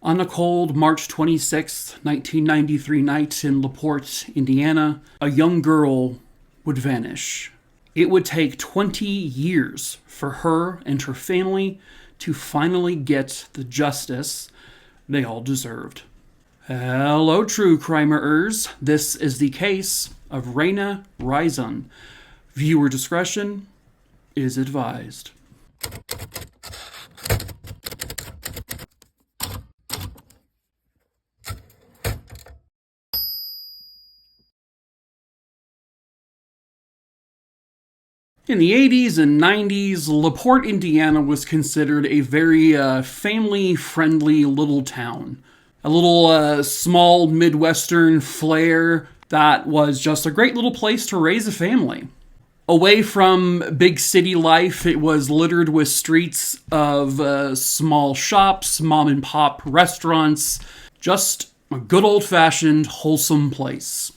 On a cold March 26, 1993 night in LaPorte, Indiana, a young girl would vanish. It would take 20 years for her and her family to finally get the justice they all deserved. Hello, true crimerers. This is the case of Rayna Rison. Viewer discretion is advised. In the 80s and 90s, LaPorte, Indiana was considered a very family-friendly little town. A little small Midwestern flair that was just a great little place to raise a family. Away from big city life, it was littered with streets of small shops, mom-and-pop restaurants, just a good old-fashioned, wholesome place.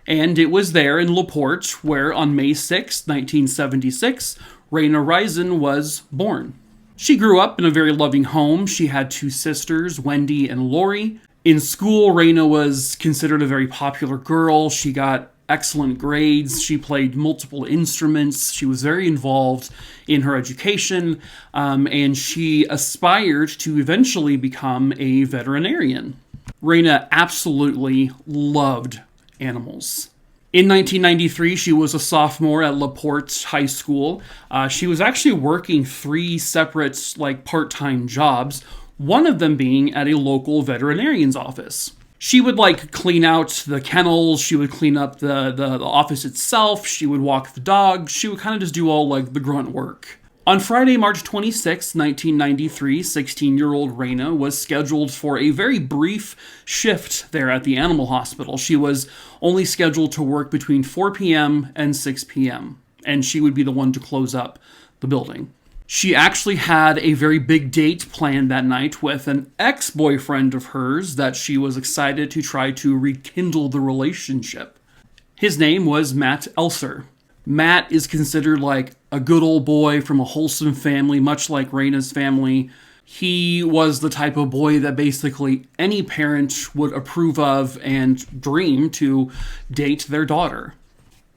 And it was there in LaPorte where on May 6, 1976, Rayna Rison was born. She grew up in a very loving home. She had two sisters, Wendy and Lori. In school, Rayna was considered a very popular girl. She got excellent grades. She played multiple instruments. She was very involved in her education, and she aspired to eventually become a veterinarian. Rayna absolutely loved animals. In 1993, she was a sophomore at LaPorte High School. She was actually working 3 separate, part-time jobs, one of them being at a local veterinarian's office. She would, clean out the kennels, she would clean up the office itself, she would walk the dog, she would kind of just do all, the grunt work. On Friday, March 26, 1993, 16-year-old Reina was scheduled for a very brief shift there at the animal hospital. She was only scheduled to work between 4 p.m. and 6 p.m., and she would be the one to close up the building. She actually had a very big date planned that night with an ex-boyfriend of hers that she was excited to try to rekindle the relationship. His name was Matt Elser. Matt is considered a good old boy from a wholesome family, much like Rayna's family. He was the type of boy that basically any parent would approve of and dream to date their daughter.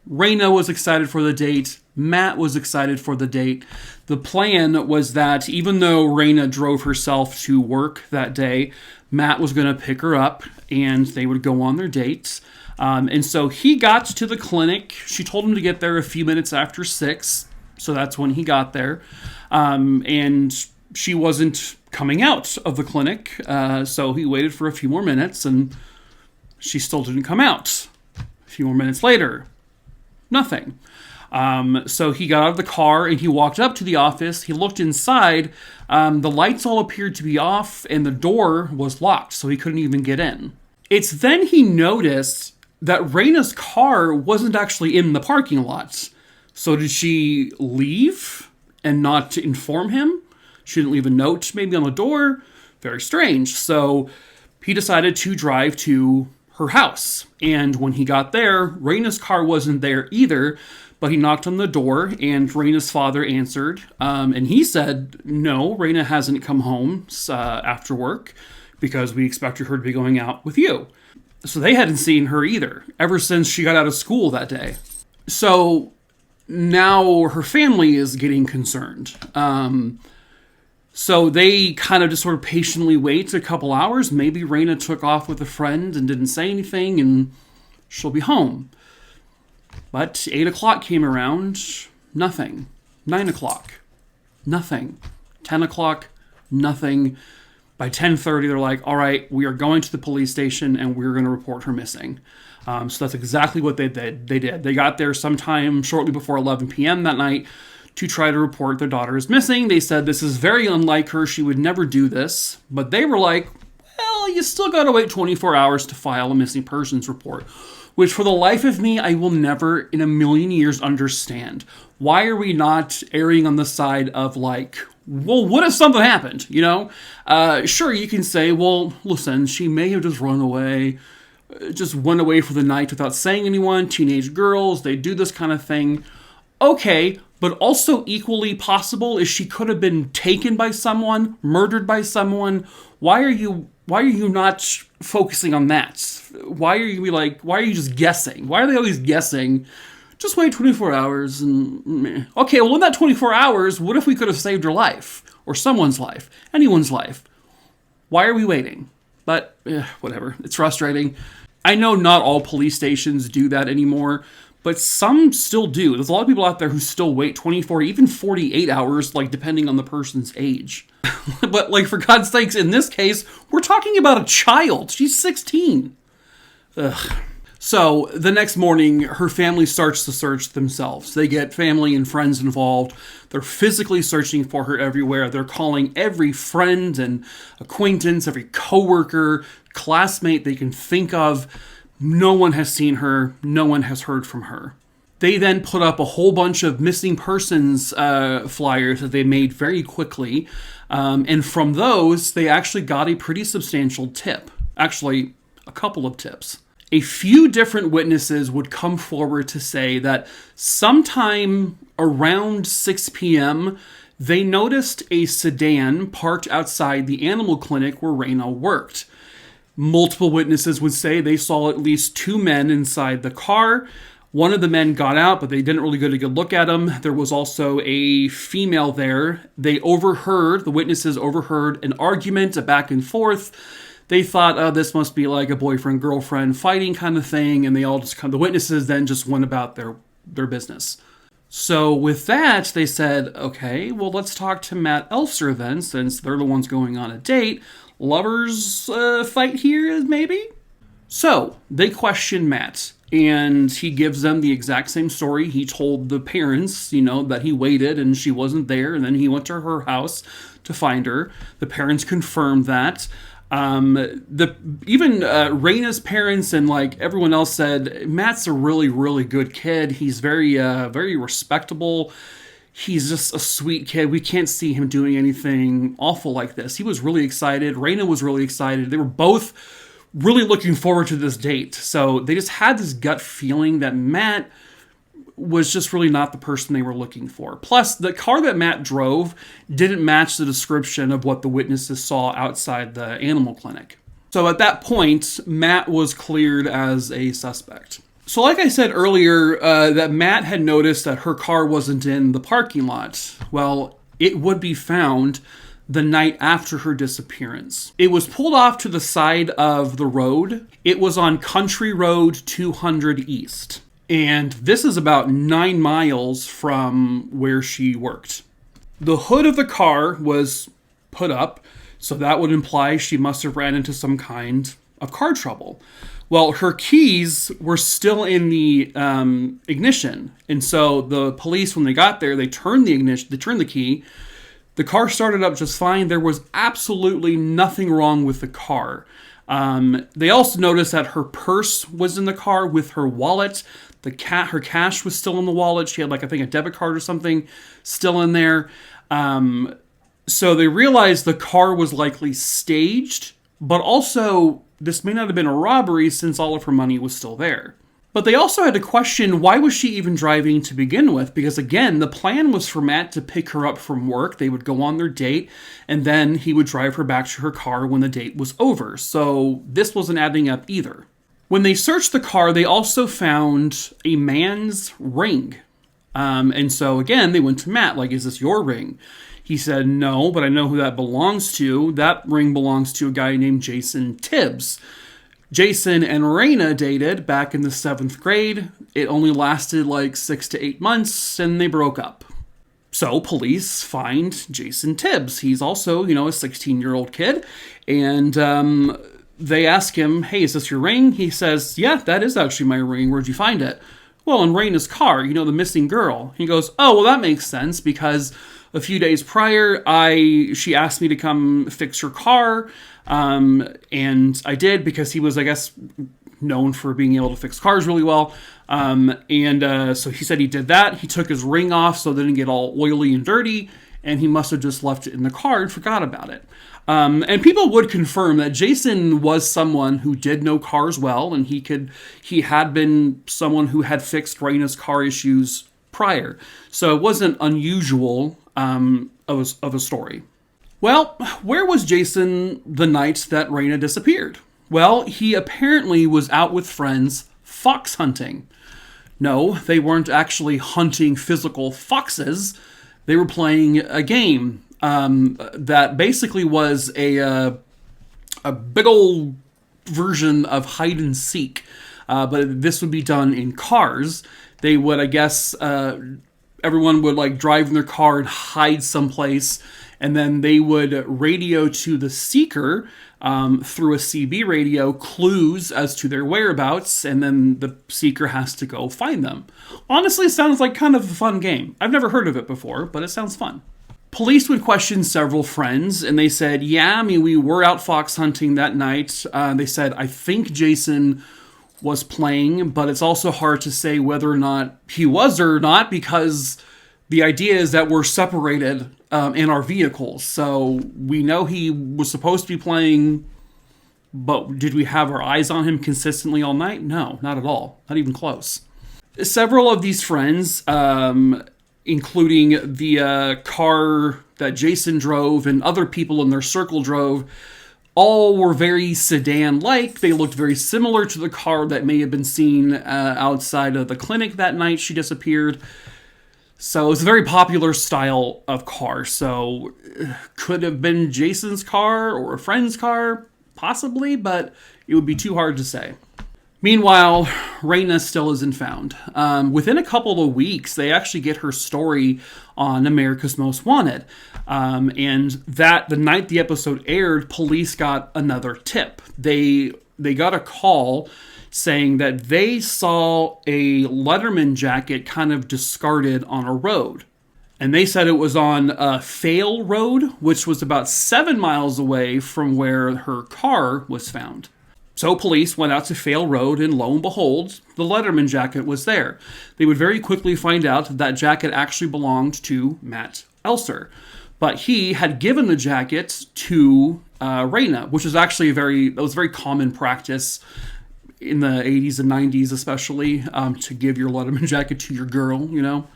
Rayna was excited for the date. Matt was excited for the date. The plan was that even though Rayna drove herself to work that day, Matt was going to pick her up and they would go on their dates. And so he got to the clinic. She told him to get there a few minutes after 6. So that's when he got there. And she wasn't coming out of the clinic. So he waited for a few more minutes and she still didn't come out. A few more minutes later, nothing. So he got out of the car and he walked up to the office. He looked inside. The lights all appeared to be off and the door was locked. So he couldn't even get in. It's then he noticed that Rayna's car wasn't actually in the parking lot. So did she leave and not inform him? She didn't leave a note maybe on the door? Very strange. So he decided to drive to her house. And when he got there, Rayna's car wasn't there either, but he knocked on the door and Rayna's father answered. And he said, no, Rayna hasn't come home after work because we expected her to be going out with you. So they hadn't seen her either, ever since she got out of school that day. So now her family is getting concerned. So they kind of just sort of patiently wait a couple hours. Maybe Rayna took off with a friend and didn't say anything and she'll be home. But 8 o'clock came around, nothing. 9 o'clock, nothing. 10 o'clock, nothing. By 10:30, they're like, all right, we are going to the police station and we're going to report her missing. So that's exactly what they did. They got there sometime shortly before 11 p.m. that night to try to report their daughter is missing. They said this is very unlike her. She would never do this. But they were like, well, you still got to wait 24 hours to file a missing persons report. Which for the life of me, I will never in a million years understand. Why are we not erring on the side of well, what if something happened, Sure, you can say, well, listen, she may have just run away, just went away for the night without saying anyone. Teenage girls, they do this kind of thing. Okay, but also equally possible is she could have been taken by someone, murdered by someone. Why are you Why are you not focusing on that? Why are you just guessing? Why are they always guessing? Just wait 24 hours and... Okay, well, in that 24 hours, what if we could have saved her life? Or someone's life? Anyone's life? Why are we waiting? But, whatever. It's frustrating. I know not all police stations do that anymore, but some still do. There's a lot of people out there who still wait 24, even 48 hours, like, depending on the person's age. But, like, for God's sakes, in this case, we're talking about a child. She's 16. Ugh. So, the next morning, her family starts to search themselves. They get family and friends involved. They're physically searching for her everywhere. They're calling every friend and acquaintance, every coworker, classmate they can think of. No one has seen her. No one has heard from her. They then put up a whole bunch of missing persons flyers that they made very quickly. And from those, they actually got a pretty substantial tip. Actually, a couple of tips. A few different witnesses would come forward to say that sometime around 6 p.m., they noticed a sedan parked outside the animal clinic where Rayna worked. Multiple witnesses would say they saw at least 2 men inside the car. One of the men got out, but they didn't really get a good look at him. There was also a female there. The witnesses overheard an argument, a back and forth. They thought, oh, this must be like a boyfriend-girlfriend fighting kind of thing, and the witnesses then just went about their business. So with that, they said, okay, well, let's talk to Matt Elser then, since they're the ones going on a date. Lovers fight here, maybe? So they question Matt, and he gives them the exact same story. He told the parents, that he waited and she wasn't there, and then he went to her house to find her. The parents confirmed that. Rayna's parents and everyone else said Matt's a really, really good kid. He's very, very respectable. He's just a sweet kid. We can't see him doing anything awful like this. He was really excited. Rayna was really excited. They were both really looking forward to this date. So they just had this gut feeling that Matt was just really not the person they were looking for. Plus, the car that Matt drove didn't match the description of what the witnesses saw outside the animal clinic. So at that point, Matt was cleared as a suspect. So like I said earlier, that Matt had noticed that her car wasn't in the parking lot. Well, it would be found the night after her disappearance. It was pulled off to the side of the road. It was on Country Road 200 East. And this is about 9 miles from where she worked. The hood of the car was put up, so that would imply she must have ran into some kind of car trouble. Well, her keys were still in the ignition. And so the police, when they got there, they turned the key. The car started up just fine. There was absolutely nothing wrong with the car. They also noticed that her purse was in the car with her wallet. Her cash was still in the wallet. She had I think a debit card or something still in there. So they realized the car was likely staged, but also this may not have been a robbery since all of her money was still there. But they also had to question, why was she even driving to begin with? Because again, the plan was for Matt to pick her up from work. They would go on their date, and then he would drive her back to her car when the date was over. So this wasn't adding up either. When they searched the car, they also found a man's ring. And so again, they went to Matt, is this your ring? He said, no, but I know who that belongs to. That ring belongs to a guy named Jason Tibbs. Jason and Reina dated back in the 7th grade. It only lasted 6 to 8 months, and they broke up. So police find Jason Tibbs. He's also, a 16-year-old kid. And they ask him, hey, is this your ring? He says, yeah, that is actually my ring. Where'd you find it? Well, in Reina's car, the missing girl. He goes, oh, well, that makes sense because a few days prior, she asked me to come fix her car. And I did because he was, I guess, known for being able to fix cars really well. So he said he did that. He took his ring off so it didn't get all oily and dirty. And he must have just left it in the car and forgot about it. And people would confirm that Jason was someone who did know cars well, and he had been someone who had fixed Reina's car issues prior. So it wasn't unusual of a story. Well, where was Jason the night that Rayna disappeared? Well, he apparently was out with friends fox hunting. No, they weren't actually hunting physical foxes. They were playing a game that basically was a big old version of hide and seek. But this would be done in cars. They would, I guess, everyone would like drive in their car and hide someplace, and then they would radio to the seeker through a CB radio clues as to their whereabouts, and then the seeker has to go find them. Honestly, it sounds like kind of a fun game. I've never heard of it before, but it sounds fun. Police would question several friends, and they said, yeah, I mean, we were out fox hunting that night. They said, I think Jason was playing, but it's also hard to say whether or not he was or not, because the idea is that we're separated in our vehicles. So we know he was supposed to be playing, but did we have our eyes on him consistently all night? No, not at all. Not even close. Several of these friends, including the car that Jason drove and other people in their circle drove, all were very sedan-like. They looked very similar to the car that may have been seen outside of the clinic that night she disappeared. So it's a very popular style of car. So could have been Jason's car or a friend's car, possibly, but it would be too hard to say. Meanwhile, Reina still isn't found. Within a couple of weeks, they actually get her story on America's Most Wanted. And the night the episode aired, police got another tip. They got a call saying that they saw a Letterman jacket kind of discarded on a road. And they said it was on Fail Road, which was about 7 miles away from where her car was found. So police went out to Fail Road, and lo and behold, the Letterman jacket was there. They would very quickly find out that jacket actually belonged to Matt Elser. But he had given the jacket to Rayna, which is actually that was very common practice in the 80s and 90s especially, to give your Letterman jacket to your girl, you know.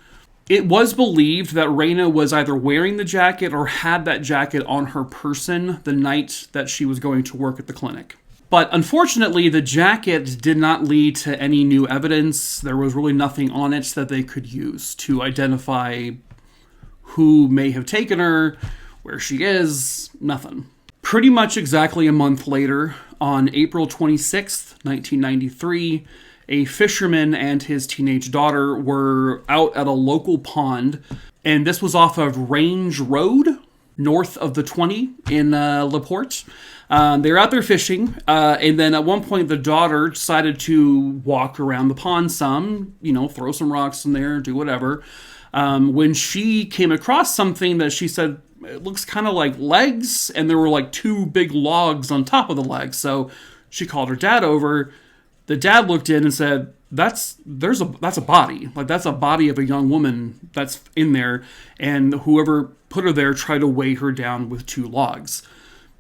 It was believed that Rayna was either wearing the jacket or had that jacket on her person the night that she was going to work at the clinic. But unfortunately, the jacket did not lead to any new evidence. There was really nothing on it that they could use to identify who may have taken her, where she is, nothing. Pretty much exactly a month later, on April 26th, 1993, a fisherman and his teenage daughter were out at a local pond, and this was off of Range Road, north of the 20 in LaPorte. They were out there fishing, and then at one point the daughter decided to walk around the pond some, throw some rocks in there, do whatever. When she came across something that she said, it looks kind of like legs, and there were like 2 big logs on top of the legs. So she called her dad over. The dad looked in and said, that's a body. Like, that's a body of a young woman that's in there, and whoever put her there tried to weigh her down with 2 logs.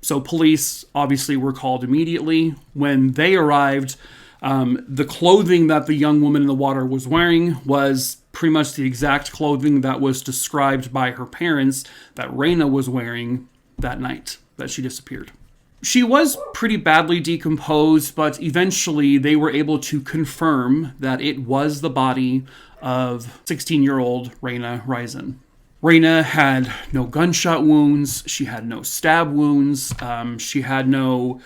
So police obviously were called immediately. When they arrived, the clothing that the young woman in the water was wearing was pretty much the exact clothing that was described by her parents that Rayna was wearing that night that she disappeared. She was pretty badly decomposed, but eventually they were able to confirm that it was the body of 16-year-old Rayna Rison. Rayna had no gunshot wounds. She had no stab wounds. She had no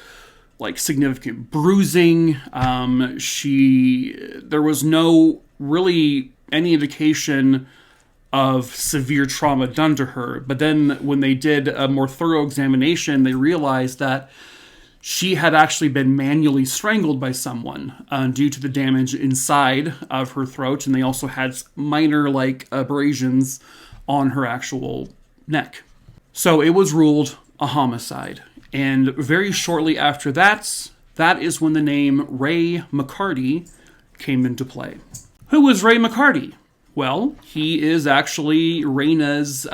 significant bruising. There was no really any indication of severe trauma done to her. But then when they did a more thorough examination, they realized that she had actually been manually strangled by someone due to the damage inside of her throat. And they also had minor abrasions on her actual neck. So it was ruled a homicide. And very shortly after that is when the name Ray McCarty came into play. Who was Ray McCarty? Well, he is actually Rayna's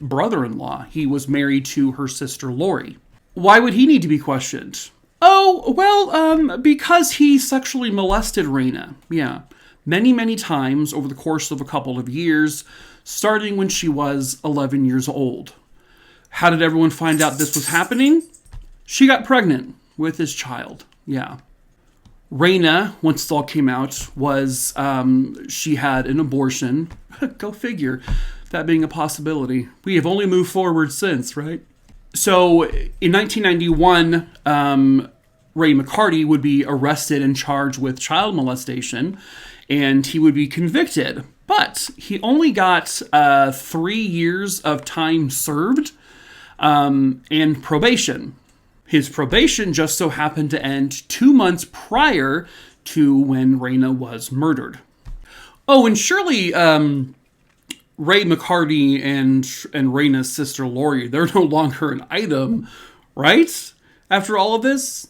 brother-in-law. He was married to her sister Lori. Why would he need to be questioned? Oh, well, because he sexually molested Rayna. Yeah. Many, many times over the course of a couple of years, starting when she was 11 years old. How did everyone find out this was happening? She got pregnant with his child. Yeah. Rayna, once it all came out, was she had an abortion. Go figure. That being a possibility. We have only moved forward since, right? So in 1991, Ray McCarty would be arrested and charged with child molestation, and he would be convicted. But he only got 3 years of time served and probation. His probation just so happened to end 2 months prior to when Reina was murdered. Oh, and surely Ray McCarty and Reina's sister Lori, they're no longer an item, right? After all of this?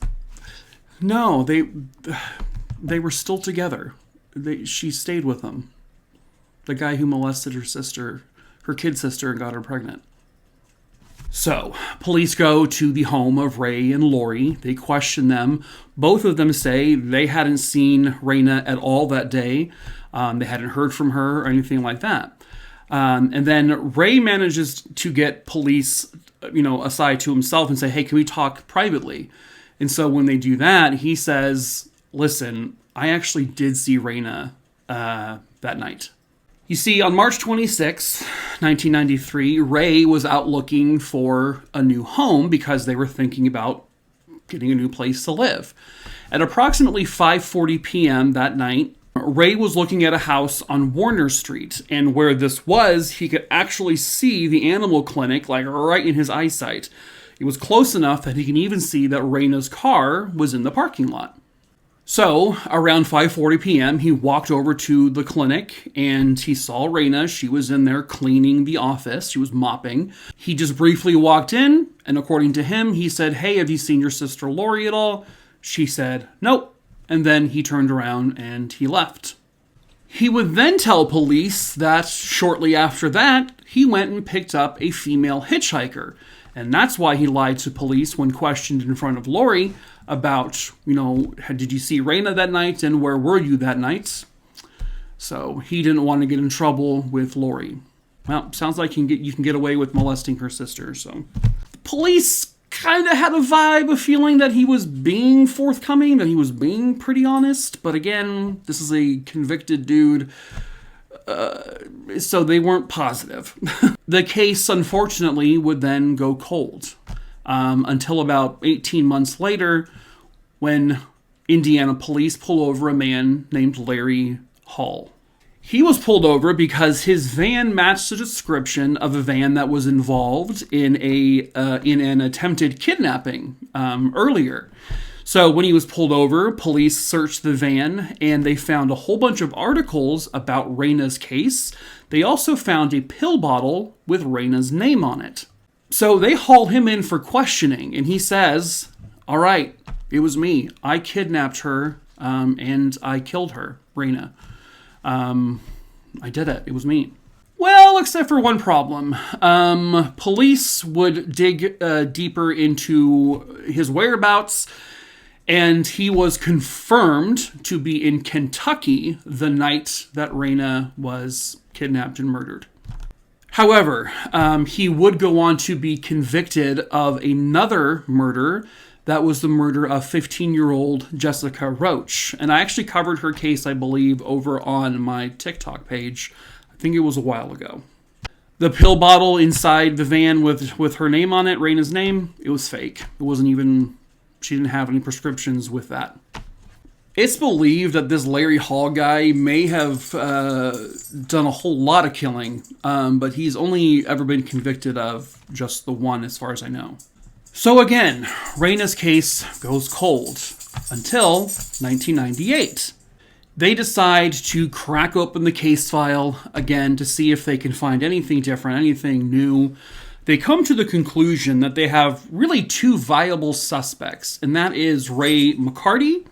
No, they were still together. She stayed with him. The guy who molested her sister, her kid sister, and got her pregnant. So, police go to the home of Ray and Lori. They question them. Both of them say they hadn't seen Reina at all that day. They hadn't heard from her or anything like that. And then Ray manages to get police, aside to himself and say, hey, can we talk privately? And so when they do that, he says, listen, I actually did see Reina that night. You see, on March 26, 1993, Ray was out looking for a new home because they were thinking about getting a new place to live. At approximately 5:40 p.m. that night, Ray was looking at a house on Warner Street, and where this was, he could actually see the animal clinic, like right in his eyesight. It was close enough that he can even see that Reina's car was in the parking lot. So, around 5:40 p.m., he walked over to the clinic, and he saw Reina. She was in there cleaning the office. She was mopping. He just briefly walked in, and according to him, he said, hey, have you seen your sister Lori at all? She said, nope. And then he turned around and he left. He would then tell police that shortly after that, he went and picked up a female hitchhiker. And that's why he lied to police when questioned in front of Lori about, did you see Reina that night and where were you that night? So he didn't want to get in trouble with Lori. Well, sounds like you can get away with molesting her sister. So police kind of had a vibe, a feeling that he was being forthcoming, that he was being pretty honest. But again, this is a convicted dude. So they weren't positive. The case, unfortunately, would then go cold until about 18 months later when Indiana police pull over a man named Larry Hall. He was pulled over because his van matched the description of a van that was involved in an attempted kidnapping earlier. So when he was pulled over, police searched the van and they found a whole bunch of articles about Reina's case. They also found a pill bottle with Reina's name on it. So they haul him in for questioning and he says, all right, it was me. I kidnapped her and I killed her, Reina. I did it. It was me. Well, except for one problem. Police would dig deeper into his whereabouts, and he was confirmed to be in Kentucky the night that Reina was kidnapped and murdered. However, he would go on to be convicted of another murder. That was the murder of 15-year-old Jessica Roach. And I actually covered her case, I believe, over on my TikTok page. I think it was a while ago. The pill bottle inside the van with her name on it, Reina's name, it was fake. It wasn't even, she didn't have any prescriptions with that. It's believed that this Larry Hall guy may have done a whole lot of killing, but he's only ever been convicted of just the one as far as I know. So again, Reina's case goes cold until 1998. They decide to crack open the case file again to see if they can find anything different, anything new. They come to the conclusion that they have really two viable suspects, and that is Ray McCarty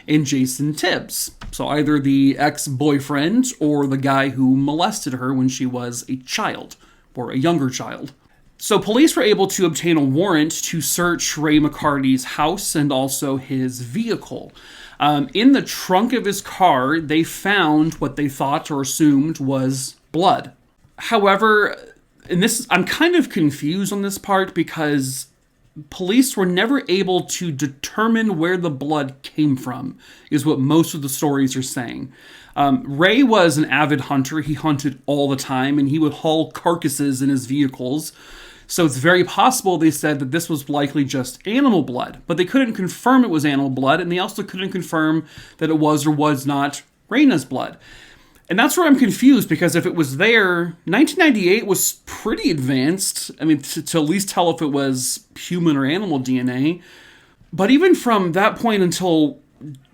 and Jason Tibbs. So either the ex-boyfriend or the guy who molested her when she was a child, or a younger child. So police were able to obtain a warrant to search Ray McCarty's house and also his vehicle. In the trunk of his car, they found what they thought or assumed was blood. However, And I'm kind of confused on this part because police were never able to determine where the blood came from, is what most of the stories are saying. Ray was an avid hunter. He hunted all the time, and he would haul carcasses in his vehicles. So it's very possible, they said, that this was likely just animal blood. But they couldn't confirm it was animal blood, and they also couldn't confirm that it was or was not Rayna's blood. And that's where I'm confused, because if it was there, 1998 was pretty advanced. I mean, to at least tell if it was human or animal DNA. But even from that point until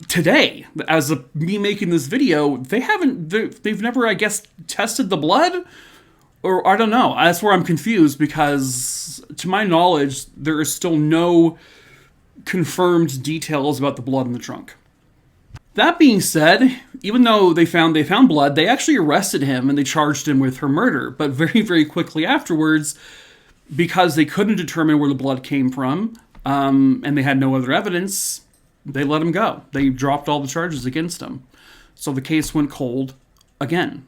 today, as of me making this video, they've never, I guess, tested the blood? Or, I don't know. That's where I'm confused, because to my knowledge, there is still no confirmed details about the blood in the trunk. That being said, even though they found blood, they actually arrested him and they charged him with her murder. But very, very quickly afterwards, because they couldn't determine where the blood came from, and they had no other evidence, they let him go. They dropped all the charges against him. So the case went cold again.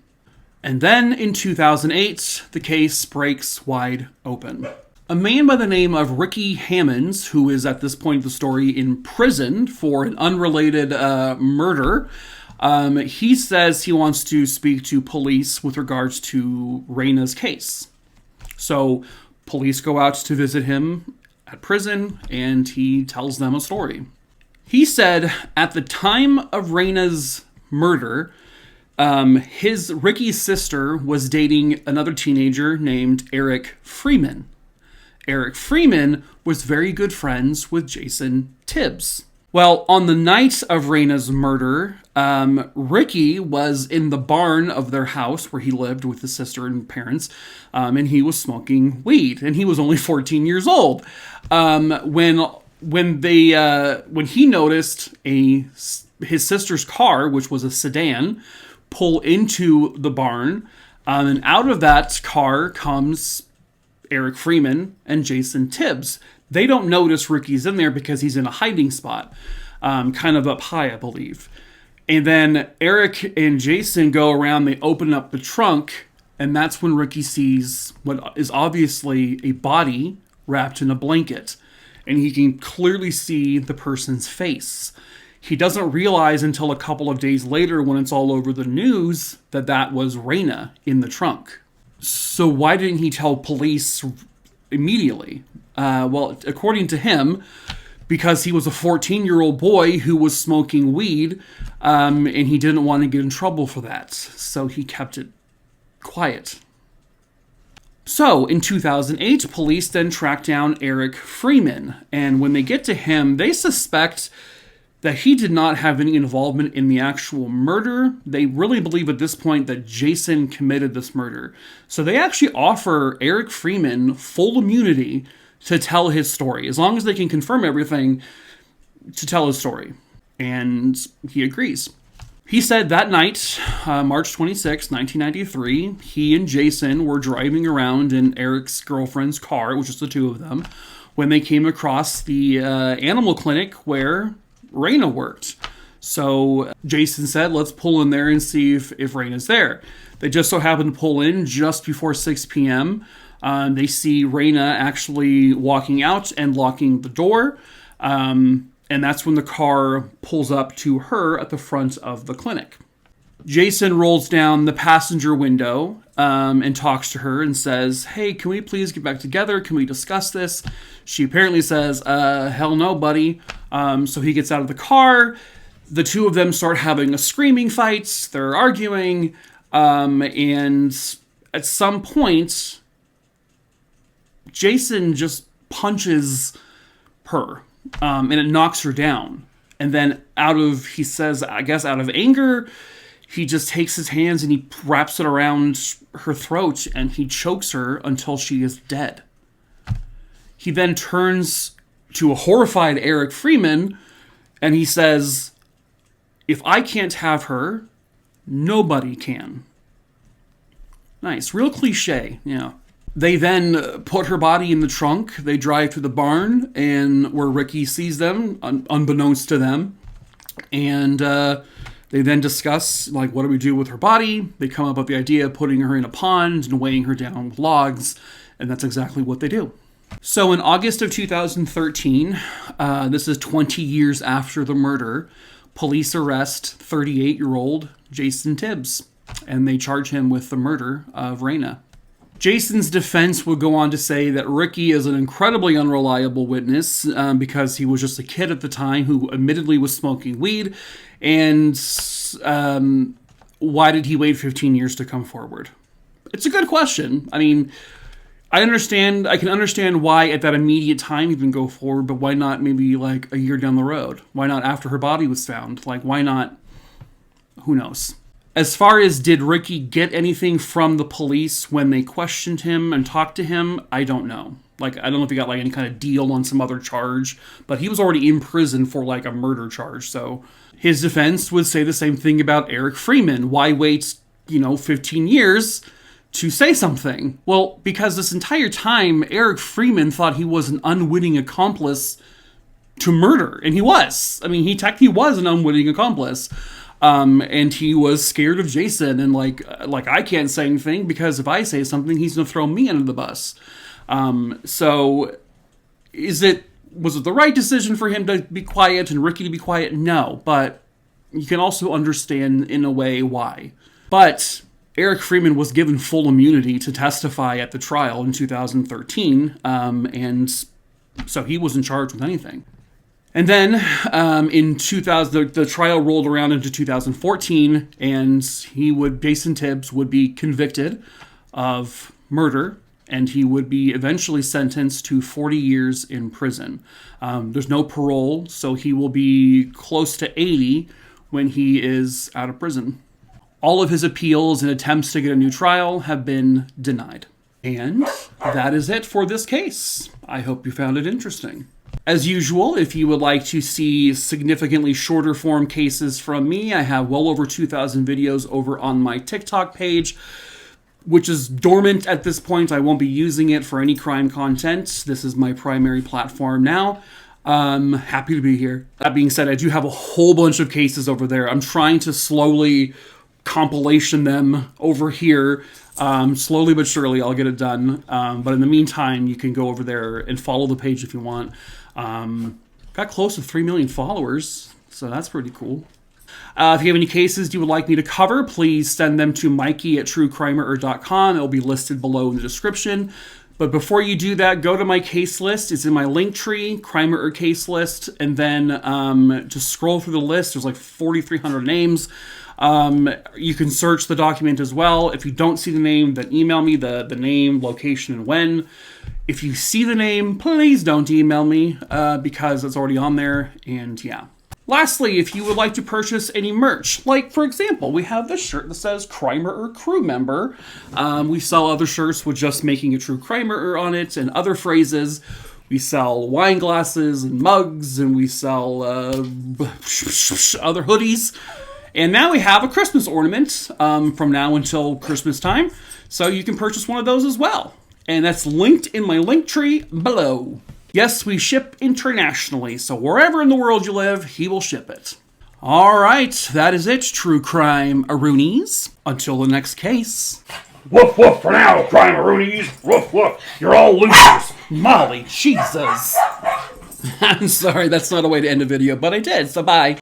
And then in 2008, the case breaks wide open. A man by the name of Ricky Hammonds, who is at this point of the story in prison for an unrelated murder, he says he wants to speak to police with regards to Rayna's case. So police go out to visit him at prison, and he tells them a story. He said at the time of Rayna's murder, Ricky's sister was dating another teenager named Eric Freeman. Eric Freeman was very good friends with Jason Tibbs. Well, on the night of Rayna's murder, Ricky was in the barn of their house where he lived with his sister and parents, and he was smoking weed, and he was only 14 years old. When he noticed his sister's car, which was a sedan, pull into the barn, and out of that car comes Eric Freeman and Jason Tibbs. They don't notice Ricky's in there because he's in a hiding spot, kind of up high, I believe. And then Eric and Jason go around, they open up the trunk, and that's when Ricky sees what is obviously a body wrapped in a blanket. And he can clearly see the person's face. He doesn't realize until a couple of days later, when it's all over the news, that that was Rayna in the trunk. So why didn't he tell police immediately? Well, according to him, because he was a 14-year-old boy who was smoking weed, and he didn't want to get in trouble for that. So he kept it quiet. So, in 2008, police then track down Eric Freeman. And when they get to him, they suspect that he did not have any involvement in the actual murder. They really believe at this point that Jason committed this murder. So they actually offer Eric Freeman full immunity to tell his story, as long as they can confirm everything, to tell his story. And he agrees. He said that night, March 26, 1993, he and Jason were driving around in Eric's girlfriend's car, which is the two of them, when they came across the animal clinic where Rayna worked. So Jason said, let's pull in there and see if Rayna's there. They just so happened to pull in just before 6 p.m. They see Rayna actually walking out and locking the door. And that's when the car pulls up to her at the front of the clinic. Jason rolls down the passenger window and talks to her and says, hey, can we please get back together? Can we discuss this? She apparently says, hell no, buddy. So he gets out of the car. The two of them start having a screaming fight. They're arguing. And at some point, Jason just punches her. And it knocks her down. And then he says, I guess out of anger, he just takes his hands and he wraps it around her throat and he chokes her until she is dead. He then turns to a horrified Eric Freeman and he says, if I can't have her, nobody can. Nice. Real cliche, yeah. They then put her body in the trunk. They drive to the barn and where Ricky sees them, unbeknownst to them. And They then discuss, like, what do we do with her body? They come up with the idea of putting her in a pond and weighing her down with logs, and that's exactly what they do. So in August of 2013, this is 20 years after the murder, police arrest 38-year-old Jason Tibbs, and they charge him with the murder of Rayna. Jason's defense would go on to say that Ricky is an incredibly unreliable witness because he was just a kid at the time who admittedly was smoking weed, and why did he wait 15 years to come forward? It's a good question. I mean, I can understand why at that immediate time even go forward, but why not maybe like a year down the road? Why not after her body was found? Like, why not? Who knows? As far as did Ricky get anything from the police when they questioned him and talked to him, I don't know. Like, I don't know if he got like any kind of deal on some other charge, but he was already in prison for like a murder charge. So his defense would say the same thing about Eric Freeman. Why wait, 15 years to say something? Well, because this entire time, Eric Freeman thought he was an unwitting accomplice to murder. And he was. I mean, he was an unwitting accomplice. And he was scared of Jason, and like I can't say anything because if I say something, he's going to throw me under the bus. So was it the right decision for him to be quiet and Ricky to be quiet? No, but you can also understand in a way why. But Eric Freeman was given full immunity to testify at the trial in 2013, and so he wasn't charged with anything. And then in 2000, the trial rolled around into 2014, and Jason Tibbs would be convicted of murder, and he would be eventually sentenced to 40 years in prison. There's no parole, so he will be close to 80 when he is out of prison. All of his appeals and attempts to get a new trial have been denied. And that is it for this case. I hope you found it interesting. As usual, if you would like to see significantly shorter form cases from me, I have well over 2,000 videos over on my TikTok page, which is dormant at this point. I won't be using it for any crime content. This is my primary platform now. Happy to be here. That being said, I do have a whole bunch of cases over there. I'm trying to slowly compilation them over here. Slowly but surely I'll get it done. But in the meantime, you can go over there and follow the page if you want. Got close to 3 million followers, so that's pretty cool. If you have any cases you would like me to cover, please send them to makingatruecrimerer.com. It'll be listed below in the description. But before you do that, go to my case list. It's in my link tree, Crimerer case list, and then just scroll through the list. There's like 4,300 names. You can search the document as well. If you don't see the name, then email me the name, location, and when. If you see the name, please don't email me because it's already on there, and yeah. Lastly, if you would like to purchase any merch, like for example, we have this shirt that says Crimerer crew member. We sell other shirts with just making a true crimerer on it and other phrases. We sell wine glasses and mugs, and we sell other hoodies. And now we have a Christmas ornament from now until Christmas time, so you can purchase one of those as well. And that's linked in my link tree below. Yes, we ship internationally, so wherever in the world you live, he will ship it. All right, that is it, true crime aroonies. Until the next case. Woof woof for now, crime aroonies. Woof woof, you're all losers. Molly, Jesus. I'm sorry, that's not a way to end a video, but I did, so bye.